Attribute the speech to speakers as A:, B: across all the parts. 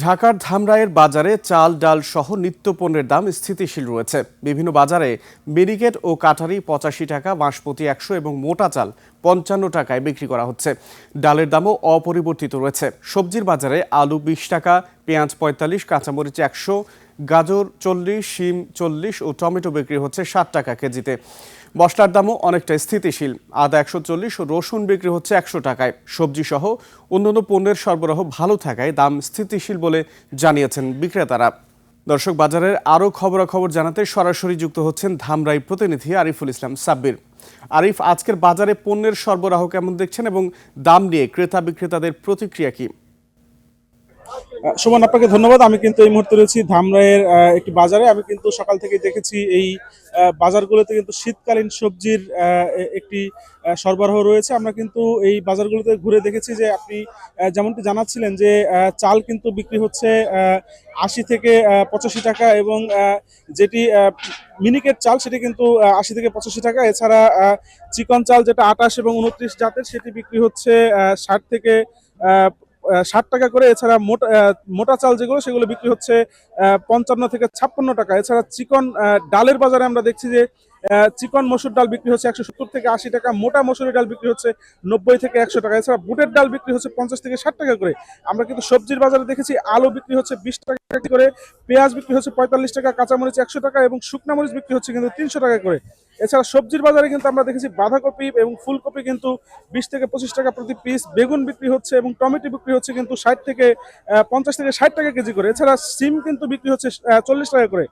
A: ঢাকার ধামরাইয়ের বাজারে চাল ডাল সহ নিত্য পণ্যের দাম স্থিতিশীল রয়েছে। বিভিন্ন বাজারে মিনিকেট ও কাঠারি 85 টাকা, বাঁশপতি 100 এবং মোটা চাল 55 টাকায় বিক্রি করা হচ্ছে। ডালের দামও অপরিবর্তিত রয়েছে। সবজির বাজারে আলু 20 টাকা, পেঁয়াজ 45, কাঁচামরিচ 100, গাজর 40, শিম 40 ও টমেটো বিক্রি হচ্ছে 60 টাকা কেজিতে। মশলার দামও অনেকটা স্থিতিশীল। আদা 140 ও রসুন বিক্রি হচ্ছে 100 টাকায়। সবজি সহ অন্যান্য পণ্যের সরবরাহ ভালো থাকায় দাম স্থিতিশীল বলে জানিয়েছেন বিক্রেতারা। দর্শক, বাজারের আরও খবরাখবর জানাতে সরাসরি যুক্ত হচ্ছেন ধামরাই প্রতিনিধি আরিফুল ইসলাম সাব্বির। আরিফ, আজকের বাজারে পণ্যের সরবরাহ কেমন দেখছেন এবং দাম নিয়ে ক্রেতা বিক্রেতাদের প্রতিক্রিয়া কি?
B: সুমন, আপনাকে ধন্যবাদ। আমি কিন্তু এই মুহূর্তে রয়েছি ধামরাইয়ের একটি বাজারে। আমি কিন্তু সকাল থেকে দেখেছি এই বাজারগুলোতে কিন্তু শীতকালীন সবজির একটি সরবরাহ রয়েছে। আমরা কিন্তু এই বাজারগুলোতে ঘুরে দেখেছি যে আপনি যেমনটি জানাচ্ছিলেন যে চাল কিন্তু বিক্রি হচ্ছে 80 থেকে 85 টাকা এবং যেটি মিনিকেট চাল সেটি কিন্তু 80 থেকে 85 টাকা। এছাড়া চিকন চাল যেটা 28 এবং 29 জাতের সেটি বিক্রি হচ্ছে 60 থেকে 60 টাকা করে। এছাড়া মোটা চাল যেগুলো সেগুলো বিক্রি হচ্ছে 55 থেকে 56 টাকা। এছাড়া চিকন ডালের বাজারে আমরা দেখছি যে চিকন মসুর ডাল বিক্রি হচ্ছে 170 থেকে 80 টাকা, মোটা মসুরি ডাল বিক্রি হচ্ছে 90 থেকে 100 টাকা। এছাড়া বুটের ডাল বিক্রি হচ্ছে 50 থেকে 60 টাকা করে। আমরা কিন্তু সবজির বাজারে দেখেছি আলু বিক্রি হচ্ছে 20 টাকা করে, পেঁয়াজ বিক্রি হচ্ছে 45 টাকা, কাঁচামরিচ 100 টাকা এবং শুকনা মরিচ বিক্রি হচ্ছে কিন্তু 300 টাকা করে। এছাড়া সবজির বাজারে কিন্তু আমরা দেখেছি বাঁধাকপি এবং ফুলকপি কিন্তু 20 থেকে 25 টাকা প্রতি পিস, বেগুন বিক্রি হচ্ছে এবং টমেটো বিক্রি হচ্ছে কিন্তু 60 থেকে 50 থেকে 60 টাকা কেজি করে। এছাড়া সিম কিন্তু বিক্রি হচ্ছে 40 টাকা করে।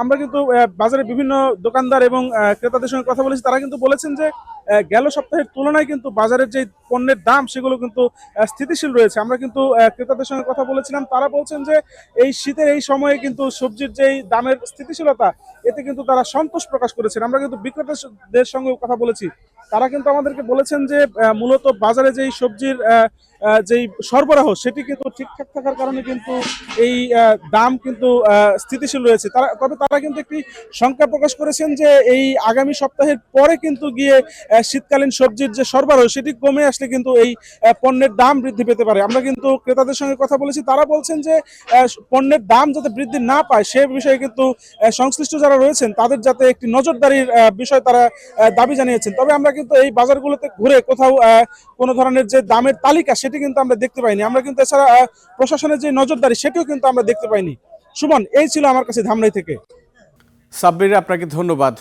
B: আমরা কিন্তু বাজারে বিভিন্ন দোকানদার এবং ক্রেতাদের সঙ্গে কথা বলেছি। তারা কিন্তু বলেছেন যে গেল সপ্তাহের তুলনায় কিন্তু বাজারের যে পণ্যের দাম সেগুলো কিন্তু স্থিতিশীল রয়েছে। আমরা কিন্তু ক্রেতাদের সঙ্গে কথা বলেছিলাম। তারা বলছেন যে এই শীতের এই সময়ে কিন্তু সবজির যেই দামের স্থিতিশীলতা, এতে কিন্তু তারা সন্তোষ প্রকাশ করেছেন। আমরা কিন্তু বিক্রেতাদের সঙ্গে কথা বলেছি। তারা কিন্তু আমাদেরকে বলেছেন যে মূলত বাজারে যেই সবজির যেই সরবরাহ সেটি কিন্তু ঠিকঠাক থাকার কারণে কিন্তু এই দাম কিন্তু স্থিতিশীল রয়েছে। তবে তারা কিন্তু একটি শঙ্কা প্রকাশ করেছেন যে এই আগামী সপ্তাহের পরে কিন্তু গিয়ে শীতকালীন সবজির যে সরবরাহ সেটি কমে আসলে কিন্তু এই পণ্যের দাম বৃদ্ধি পেতে পারে। আমরা কিন্তু ক্রেতাদের সঙ্গে কথা বলেছি। তারা বলছেন যে পণ্যের দাম যাতে বৃদ্ধি না পায় সে বিষয়ে কিন্তু সংশ্লিষ্ট যারা রয়েছেন তাদের যাতে একটি নজরদারির বিষয় তারা দাবি জানিয়েছেন। তবে আমরা কিন্তু এই বাজারগুলোতে ঘুরে কোথাও কোনো ধরনের যে দামের তালিকা সেটি কিন্তু আমরা দেখতে পাইনি। আমরা কিন্তু এছাড়া প্রশাসনের যে নজরদারি সেটিও কিন্তু আমরা দেখতে পাইনি। সুমন, এই ছিল আমার কাছে ধামরাই থেকে।
A: সাব্বির, আপনাকে ধন্যবাদ।